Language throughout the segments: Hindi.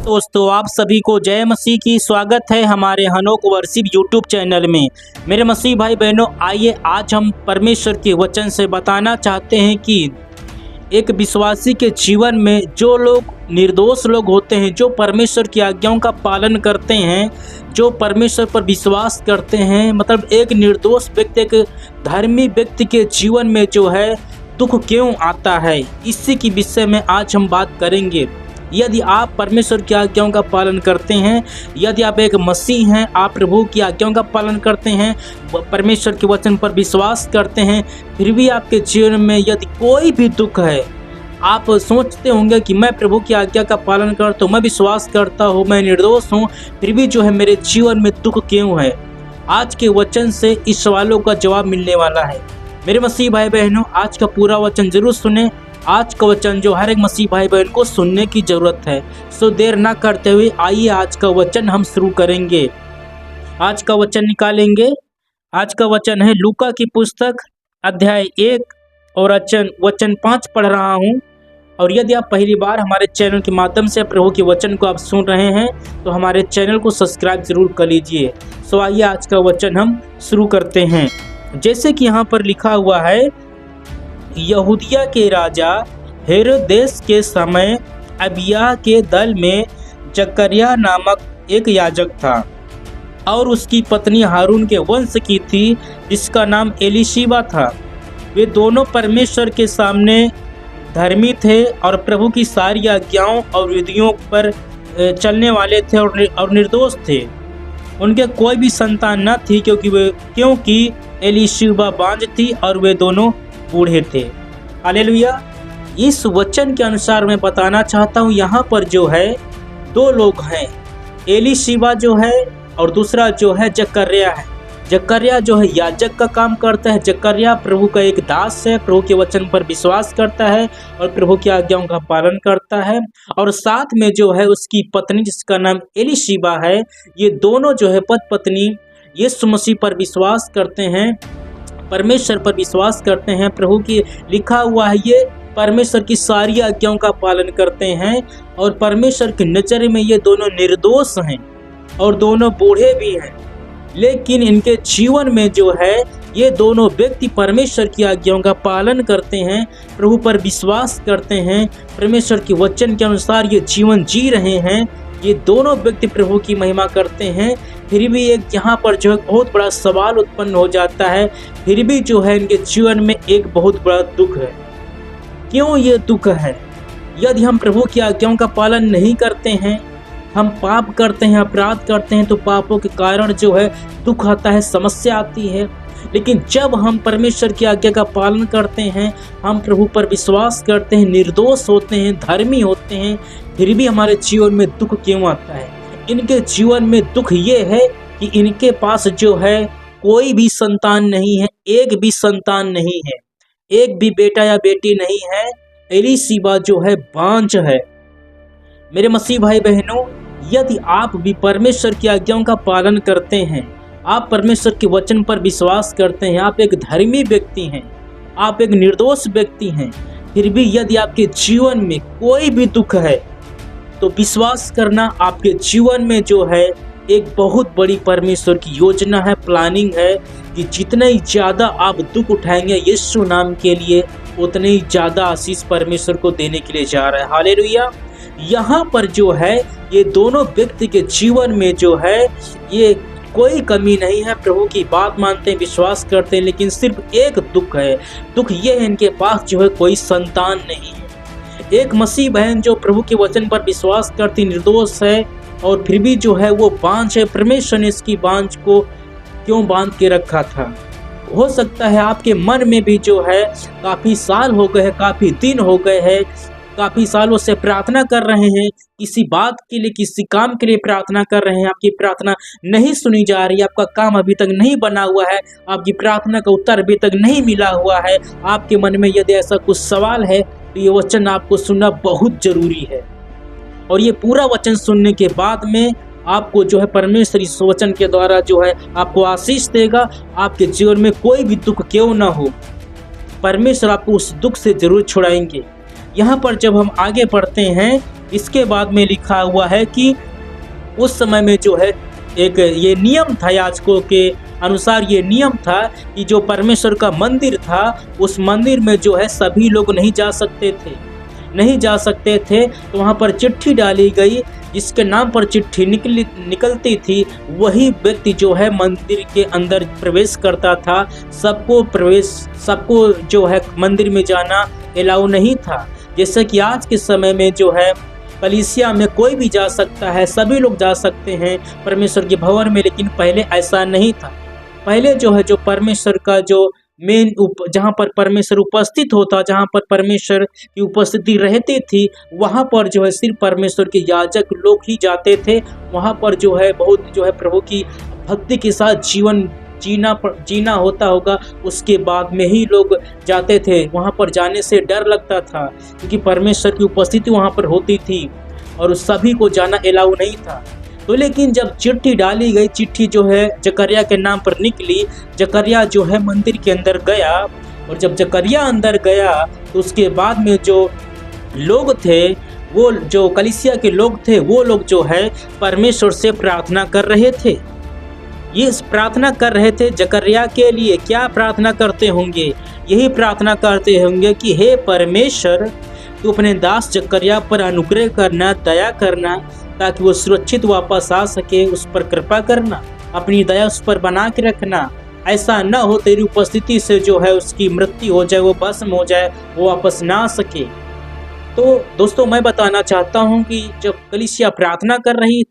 दोस्तों, आप सभी को जय मसीह की स्वागत है हमारे हनोक वर्शिप यूट्यूब चैनल में। मेरे मसीह भाई बहनों, आइए आज हम परमेश्वर के वचन से बताना चाहते हैं कि एक विश्वासी के जीवन में जो लोग निर्दोष लोग होते हैं, जो परमेश्वर की आज्ञाओं का पालन करते हैं, जो परमेश्वर पर विश्वास करते हैं, मतलब एक निर्दोष व्यक्ति, एक धर्मी व्यक्ति के जीवन में जो है दुख क्यों आता है, इसी के विषय में आज हम बात करेंगे। यदि आप परमेश्वर की आज्ञाओं का पालन करते हैं, यदि आप एक मसीह हैं, आप प्रभु की आज्ञाओं का पालन करते हैं, परमेश्वर के वचन पर विश्वास करते हैं, फिर भी आपके जीवन में यदि कोई भी दुख है, आप सोचते होंगे कि मैं प्रभु की आज्ञा का पालन करता हूँ, मैं विश्वास करता हूँ, मैं निर्दोष हूँ, फिर भी जो है मेरे जीवन में दुख क्यों है। आज के वचन से इस सवालों का जवाब मिलने वाला है। मेरे मसीह भाई बहनों, आज का पूरा वचन जरूर सुने। आज का वचन जो हर एक मसीह भाई बहन को सुनने की जरूरत है। सो देर ना करते हुए आइए आज का वचन हम शुरू करेंगे। आज का वचन निकालेंगे। आज का वचन है लूका की पुस्तक अध्याय 1 और वचन 5 पढ़ रहा हूँ। और यदि आप पहली बार हमारे चैनल के माध्यम से प्रभु के वचन को आप सुन रहे हैं तो हमारे चैनल को सब्सक्राइब जरूर कर लीजिए। सो आइए आज का वचन हम शुरू करते हैं। जैसे कि यहाँ पर लिखा हुआ है, यहूदिया के राजा हेरोदेस के समय अबिय्याह के दल में जकर्याह नामक एक याजक था और उसकी पत्नी हारून के वंश की थी, जिसका नाम एलीशिबा था। वे दोनों परमेश्वर के सामने धर्मी थे और प्रभु की सारी आज्ञाओं और विधियों पर चलने वाले थे और निर्दोष थे। उनके कोई भी संतान न थी, क्योंकि एलीशिबा बांझ थी और वे दोनों बूढ़े थे। हालेलुया। इस वचन के अनुसार मैं बताना चाहता हूँ, यहाँ पर जो है दो लोग हैं, एलीशिबा जो है और दूसरा जो है जकर्याह है। जकर्याह जो है याजक का काम करता है। जकर्याह प्रभु का एक दास है, प्रभु के वचन पर विश्वास करता है और प्रभु की आज्ञाओं का पालन करता है। और साथ में जो है उसकी पत्नी, जिसका नाम एलीशिबा है, ये दोनों जो है पति पत्नी यीशु मसीह पर विश्वास करते हैं, परमेश्वर पर विश्वास करते हैं। प्रभु की लिखा हुआ है, ये परमेश्वर की सारी आज्ञाओं का पालन करते हैं और परमेश्वर की नज़र में ये दोनों निर्दोष हैं और दोनों बूढ़े भी हैं। लेकिन इनके जीवन में जो है ये दोनों व्यक्ति परमेश्वर की आज्ञाओं का पालन करते हैं, प्रभु पर विश्वास करते हैं, परमेश्वर के वचन के अनुसार ये जीवन जी रहे हैं। ये दोनों व्यक्ति प्रभु की महिमा करते हैं। फिर भी एक यहाँ पर जो है बहुत बड़ा सवाल उत्पन्न हो जाता है। फिर भी जो है इनके जीवन में एक बहुत बड़ा दुख है। क्यों ये दुख है? यदि हम प्रभु की आज्ञाओं का पालन नहीं करते हैं, हम पाप करते हैं, अपराध करते हैं, तो पापों के कारण जो है दुख आता है, समस्या आती है। लेकिन जब हम परमेश्वर की आज्ञा का पालन करते हैं, हम प्रभु पर विश्वास करते हैं, निर्दोष होते हैं, धर्मी होते हैं, फिर भी हमारे जीवन में दुख क्यों आता है? इनके जीवन में दुख ये है कि इनके पास जो है कोई भी संतान नहीं है, एक भी संतान नहीं है, एक भी बेटा या बेटी नहीं है। एलीशिबा जो है बांझ है। मेरे मसीह भाई बहनों, यदि आप भी परमेश्वर की आज्ञाओं का पालन करते हैं, आप परमेश्वर के वचन पर विश्वास करते हैं, आप एक धर्मी व्यक्ति हैं, आप एक निर्दोष व्यक्ति हैं, फिर भी यदि आपके जीवन में कोई भी दुख है, तो विश्वास करना आपके जीवन में जो है एक बहुत बड़ी परमेश्वर की योजना है, प्लानिंग है कि जितने ही ज़्यादा आप दुख उठाएंगे यीशु नाम के लिए, उतने ही ज़्यादा आशीष परमेश्वर को देने के लिए जा रहा है। हालेलुया। यहाँ पर जो है ये दोनों व्यक्ति के जीवन में जो है ये कोई कमी नहीं है, प्रभु की बात मानते हैं, विश्वास करते हैं, लेकिन सिर्फ एक दुख है। दुख ये है इनके पास जो है कोई संतान नहीं है। एक मसीह बहन जो प्रभु के वचन पर विश्वास करती, निर्दोष है और फिर भी जो है वो बांझ है। परमेश्वर ने इसकी बांझ को क्यों बांध के रखा था? हो सकता है आपके मन में भी जो है काफ़ी साल हो गए हैं, काफ़ी दिन हो गए हैं, काफ़ी सालों से प्रार्थना कर रहे हैं, किसी बात के लिए, किसी काम के लिए प्रार्थना कर रहे हैं, आपकी प्रार्थना नहीं सुनी जा रही, आपका काम अभी तक नहीं बना हुआ है, आपकी प्रार्थना का उत्तर अभी तक नहीं मिला हुआ है। आपके मन में यदि ऐसा कुछ सवाल है तो ये वचन आपको सुनना बहुत जरूरी है। और ये पूरा वचन सुनने के बाद में आपको जो है परमेश्वर इस वचन के द्वारा जो है आपको आशीष देगा। आपके जीवन में कोई भी दुख क्यों ना हो, परमेश्वर आपको उस दुख से जरूर छुड़ाएंगे। यहाँ पर जब हम आगे बढ़ते हैं इसके बाद में लिखा हुआ है कि उस समय में जो है एक ये नियम था, याजकों के अनुसार ये नियम था कि जो परमेश्वर का मंदिर था उस मंदिर में जो है सभी लोग नहीं जा सकते थे। तो वहाँ पर चिट्ठी डाली गई, जिसके नाम पर चिट्ठी निकलती थी वही व्यक्ति जो है मंदिर के अंदर प्रवेश करता था। सबको जो है मंदिर में जाना अलाउ नहीं था। जैसे कि आज के समय में जो है कलीसिया में कोई भी जा सकता है, सभी लोग जा सकते हैं परमेश्वर के भवन में, लेकिन पहले ऐसा नहीं था। पहले जो है जो परमेश्वर का जो मेन जहाँ पर परमेश्वर उपस्थित होता, जहाँ पर परमेश्वर की उपस्थिति रहती थी, वहाँ पर जो है सिर्फ परमेश्वर के याजक लोग ही जाते थे। वहाँ पर जो है बहुत जो है प्रभु की भक्ति के साथ जीवन जीना होता होगा, उसके बाद में ही लोग जाते थे। वहाँ पर जाने से डर लगता था क्योंकि परमेश्वर की उपस्थिति वहाँ पर होती थी और सभी को जाना अलाउ नहीं था। तो लेकिन जब चिट्ठी डाली गई, चिट्ठी जो है जकरिया के नाम पर निकली, जकरिया जो है मंदिर के अंदर गया, और जब जकरिया अंदर गया तो उसके बाद में जो लोग थे, वो जो कलीसिया के लोग थे, वो लोग जो है परमेश्वर से प्रार्थना कर रहे थे। ये प्रार्थना कर रहे थे जकरिया के लिए। क्या प्रार्थना करते होंगे? यही प्रार्थना करते होंगे कि हे परमेश्वर, तू अपने दास जकरिया पर अनुग्रह करना, दया करना, ताकि वो सुरक्षित वापस आ सके। उस पर कृपा करना, अपनी दया उस पर बना के रखना। ऐसा न हो तेरी उपस्थिति से जो है उसकी मृत्यु हो जाए, वो भस्म हो जाए, वो वापस ना आ सके। तो दोस्तों, मैं बताना चाहता हूँ कि जब कलीसिया प्रार्थना कर रही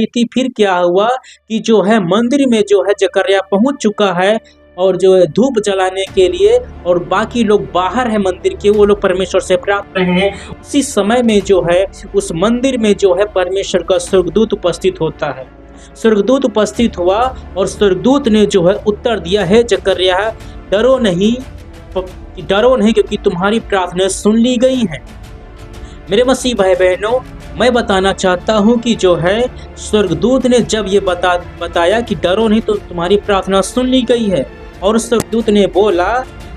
थी, फिर क्या हुआ कि जो है मंदिर में जो है जकरिया पहुँच चुका है और जो है धूप जलाने के लिए, और बाकी लोग बाहर है मंदिर के, वो लोग परमेश्वर से प्रार्थना रहे हैं। उसी समय में जो है उस मंदिर में जो है परमेश्वर का स्वर्गदूत उपस्थित होता है। स्वर्गदूत उपस्थित हुआ और स्वर्गदूत ने जो है उत्तर दिया है, जकरिया डरो नहीं क्योंकि तुम्हारी प्रार्थना सुन ली गई है। मेरे मसीह भाई बहनों, मैं बताना चाहता हूँ कि जो है स्वर्गदूत ने जब ये बताया कि डरो नहीं, तो तुम्हारी प्रार्थना सुन ली गई है, और स्वर्गदूत ने बोला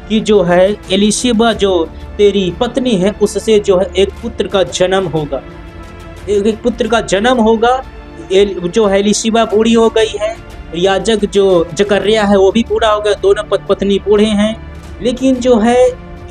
कि जो है एलीशिबा जो तेरी पत्नी है, उससे जो है एक पुत्र का जन्म होगा। जो है एलीशिबा बूढ़ी हो गई है, याजक जो जकरिया है वो भी बूढ़ा हो गया, दोनों पत्नी बूढ़े हैं। लेकिन जो है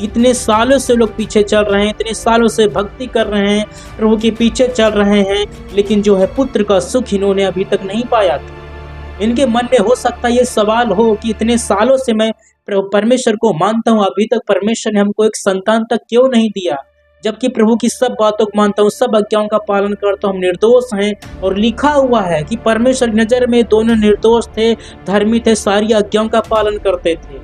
इतने सालों से लोग पीछे चल रहे हैं, इतने सालों से भक्ति कर रहे हैं, प्रभु के पीछे चल रहे हैं, लेकिन जो है पुत्र का सुख इन्होंने अभी तक नहीं पाया था। इनके मन में हो सकता है ये सवाल हो कि इतने सालों से मैं परमेश्वर को मानता हूँ, अभी तक परमेश्वर ने हमको एक संतान तक क्यों नहीं दिया, जबकि प्रभु की सब बातों को मानता हूँ, सब आज्ञाओं का पालन करता हूँ, हम निर्दोष हैं। और लिखा हुआ है कि परमेश्वर की नज़र में दोनों निर्दोष थे, धर्मी थे, सारी आज्ञाओं का पालन करते थे,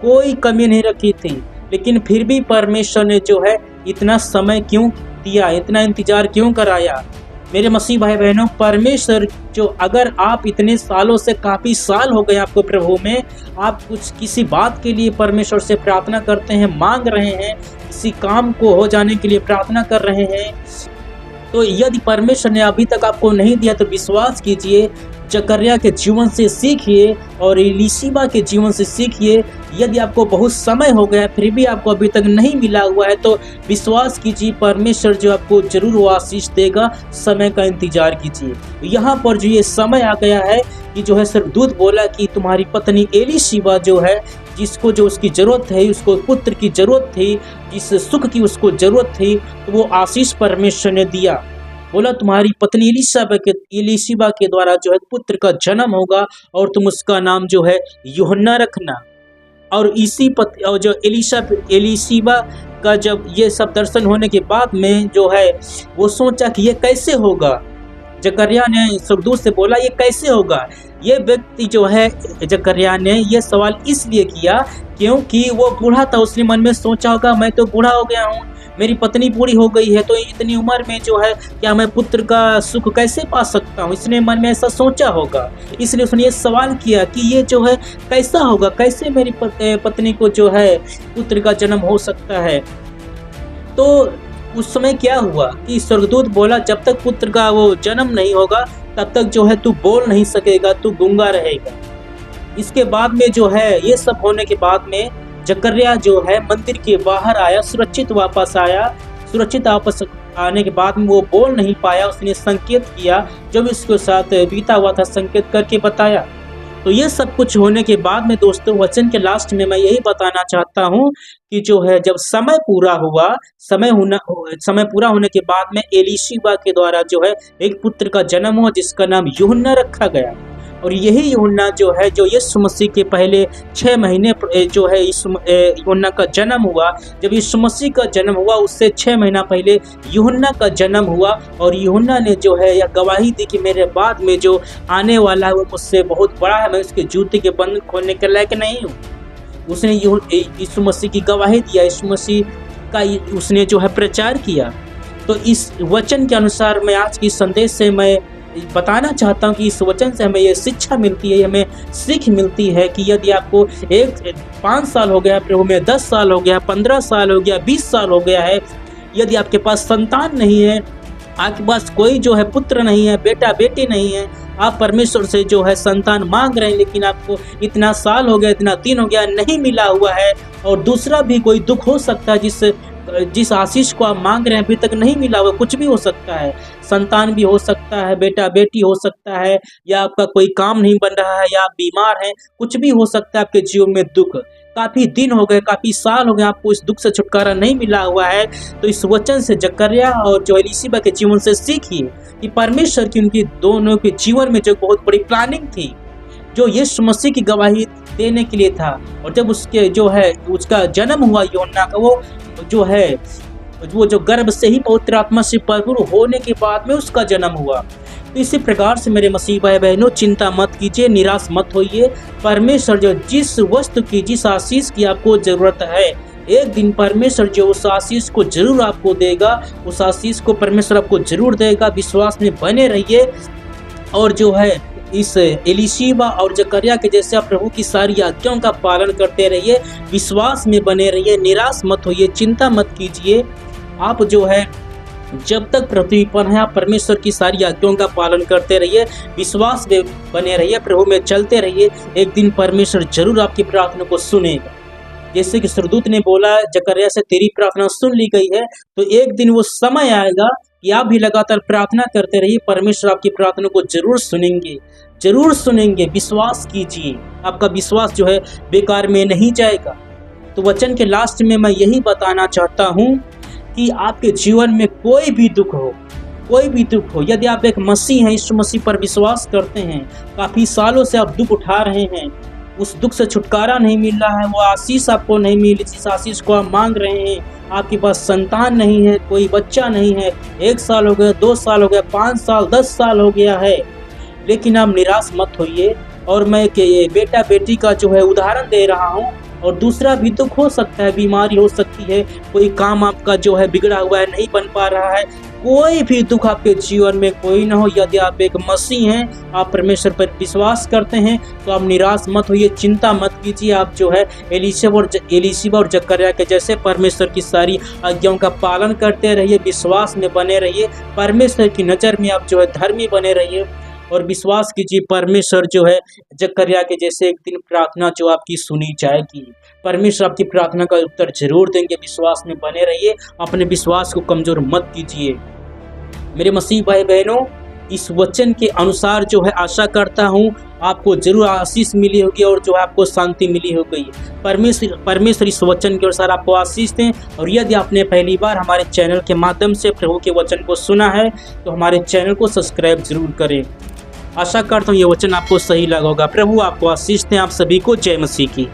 कोई कमी नहीं रखी थी। लेकिन फिर भी परमेश्वर ने जो है इतना समय क्यों दिया, इतना इंतजार क्यों कराया? मेरे मसीह भाई बहनों, परमेश्वर जो, अगर आप इतने सालों से, काफ़ी साल हो गए आपको प्रभु में, आप कुछ किसी बात के लिए परमेश्वर से प्रार्थना करते हैं, मांग रहे हैं, किसी काम को हो जाने के लिए प्रार्थना कर रहे हैं, तो यदि परमेश्वर ने अभी तक आपको नहीं दिया तो विश्वास कीजिए, जकरिया के जीवन से सीखिए और एलीशिबा के जीवन से सीखिए। यदि आपको बहुत समय हो गया फिर भी आपको अभी तक नहीं मिला हुआ है, तो विश्वास कीजिए परमेश्वर जो आपको जरूर वो आशीष देगा। समय का इंतजार कीजिए। यहाँ पर जो ये समय आ गया है कि जो है स्वर्गदूत बोला कि तुम्हारी पत्नी एलीशिबा जो है, जिसको जो उसकी ज़रूरत है, उसको पुत्र की ज़रूरत थी, जिस सुख की उसको ज़रूरत थी, तो वो आशीष परमेश्वर ने दिया। बोला तुम्हारी पत्नी एलीशिबा के द्वारा जो है पुत्र का जन्म होगा और तुम उसका नाम जो है यूहन्ना रखना। और और जो एलीशिबा का जब ये सब दर्शन होने के बाद में जो है वो सोचा कि ये कैसे होगा। जकरिया ने स्वर्गदूत से बोला ये कैसे होगा। ये व्यक्ति जो है जकरिया ने ये सवाल इसलिए किया क्योंकि वो बूढ़ा था। उसने मन में सोचा होगा मैं तो बूढ़ा हो गया हूँ, मेरी पत्नी बूढ़ी हो गई है, तो इतनी उम्र में जो है क्या मैं पुत्र का सुख कैसे पा सकता हूँ। इसने मन में ऐसा सोचा होगा, इसलिए उसने ये सवाल किया कि ये जो है कैसा होगा, कैसे मेरी पत्नी को जो है पुत्र का जन्म हो सकता है। तो उस समय क्या हुआ कि स्वर्गदूत बोला जब तक पुत्र का वो जन्म नहीं होगा तब तक जो है तू बोल नहीं सकेगा, तू गूंगा रहेगा। इसके बाद में जो है ये सब होने के बाद में जकरिया जो है मंदिर के बाहर आया, सुरक्षित वापस आया। सुरक्षित वापस आने के बाद में वो बोल नहीं पाया, उसने संकेत किया, जो भी उसके साथ बीता हुआ था संकेत करके बताया। तो ये सब कुछ होने के बाद में दोस्तों वचन के लास्ट में मैं यही बताना चाहता हूँ कि जो है जब समय पूरा हुआ, समय पूरा होने के बाद में एलीशिबा के द्वारा जो है एक पुत्र का जन्म हुआ जिसका नाम यूहन्ना रखा गया। और यही यूहन्ना जो है जो यीशु मसीह के पहले 6 महीने जो है यूहन्ना का जन्म हुआ। जब यीशु मसीह का जन्म हुआ उससे 6 महीना पहले यूहन्ना का जन्म हुआ और यूहन्ना ने जो है यह गवाही दी कि मेरे बाद में जो आने वाला है वो मुझसे बहुत बड़ा है, मैं उसके जूते के बंधन खोलने के लायक नहीं हूँ। उसने यीशु मसीह की गवाही दिया, यीशु मसीह का उसने जो है प्रचार किया। तो इस वचन के अनुसार मैं आज की संदेश से मैं बताना चाहता हूँ कि इस वचन से हमें ये शिक्षा मिलती है, हमें सीख मिलती है कि यदि आपको 5 साल हो गया प्रभु में, 10 साल हो गया, 15 साल हो गया, 20 साल हो गया है, यदि आपके पास संतान नहीं है, आपके पास कोई जो है पुत्र नहीं है, बेटा बेटी नहीं है, आप परमेश्वर से जो है संतान मांग रहे हैं लेकिन आपको इतना साल हो गया, इतना दिन हो गया, नहीं मिला हुआ है। और दूसरा भी कोई दुख हो सकता है जिस आशीष को आप मांग रहे हैं अभी तक नहीं मिला हुआ, कुछ भी हो सकता है, संतान भी हो सकता है, बेटा बेटी हो सकता है, या आपका कोई काम नहीं बन रहा है, या आप बीमार हैं, कुछ भी हो सकता है आपके जीवन में दुख। काफ़ी दिन हो गए, काफ़ी साल हो गए, आपको इस दुख से छुटकारा नहीं मिला हुआ है। तो इस वचन से जकर्या और जो एलीशिबा के जीवन से सीखिए कि परमेश्वर की उनकी दोनों के जीवन में जो बहुत बड़ी प्लानिंग थी, जो यीशु मसीह की गवाही देने के लिए था। और जब उसके जो है उसका जन्म हुआ यूहन्ना का, वो जो गर्भ से ही पवित्र आत्मा से भरपूर होने के बाद में उसका जन्म हुआ। तो इसी प्रकार से मेरे मसीह भाई बहनों, चिंता मत कीजिए, निराश मत होइए। परमेश्वर जो जिस वस्तु की, जिस आशीष की आपको जरूरत है, एक दिन परमेश्वर जो उस आशीष को जरूर आपको देगा, उस आशीष को परमेश्वर आपको जरूर देगा। विश्वास में बने रहिए और जो है इस एलीशिबा और जकर्या के जैसे आप प्रभु की सारी आज्ञाओं का पालन करते रहिए, विश्वास में बने रहिए, निराश मत होइए, चिंता मत कीजिए। आप जो है जब तक पृथ्वी पर है आप परमेश्वर की सारी आज्ञाओं का पालन करते रहिए, विश्वास में बने रहिए, प्रभु में चलते रहिए। एक दिन परमेश्वर जरूर आपकी प्रार्थना को सुनेगा। जैसे कि स्वर्गदूत ने बोला जकर्या से तेरी प्रार्थना सुन ली गई है, तो एक दिन वो समय आएगा कि आप भी लगातार प्रार्थना करते रहिए, परमेश्वर आपकी प्रार्थना को जरूर सुनेंगे, जरूर सुनेंगे। विश्वास कीजिए, आपका विश्वास जो है बेकार में नहीं जाएगा। तो वचन के लास्ट में मैं यही बताना चाहता हूँ कि आपके जीवन में कोई भी दुख हो, यदि आप एक मसीह हैं, यीशु मसीह पर विश्वास करते हैं, काफ़ी सालों से आप दुख उठा रहे हैं, उस दुख से छुटकारा नहीं मिल रहा है, वो आशीष आपको नहीं मिली जिस आशीष को आप मांग रहे हैं, आपके पास संतान नहीं है, कोई बच्चा नहीं है, 1 साल हो गया, 2 साल हो गया, 5 साल, 10 साल हो गया है, लेकिन आप निराश मत होइए। और मैं ये बेटा बेटी का जो है उदाहरण दे रहा हूँ। और दूसरा भी दुख हो सकता है, बीमारी हो सकती है, कोई काम आपका जो है बिगड़ा हुआ है, नहीं बन पा रहा है, कोई भी दुख आपके जीवन में कोई ना हो, यदि आप एक मसीह हैं, आप परमेश्वर पर विश्वास करते हैं, तो आप निराश मत होइए, चिंता मत कीजिए। आप जो है एलीशिबा और जकर्या के जैसे परमेश्वर की सारी आज्ञाओं का पालन करते रहिए, विश्वास में बने रहिए, परमेश्वर की नज़र में आप जो है धर्मी बने रहिए। और विश्वास कीजिए परमेश्वर जो है जकर्या के जैसे एक दिन प्रार्थना जो आपकी सुनी जाएगी, परमेश्वर आपकी प्रार्थना का उत्तर जरूर देंगे। विश्वास में बने रहिए, अपने विश्वास को कमजोर मत कीजिए। मेरे मसीह भाई बहनों, इस वचन के अनुसार जो है आशा करता हूँ आपको जरूर आशीष मिली होगी और जो है आपको शांति मिली होगी। परमेश्वर इस वचन के अनुसार आपको आशीष दें। और यदि आपने पहली बार हमारे चैनल के माध्यम से प्रभु के वचन को सुना है तो हमारे चैनल को सब्सक्राइब जरूर करें। आशा करता हूँ ये वचन आपको सही लगा होगा। प्रभु आपको आशीष दें। आप सभी को जय मसीह की।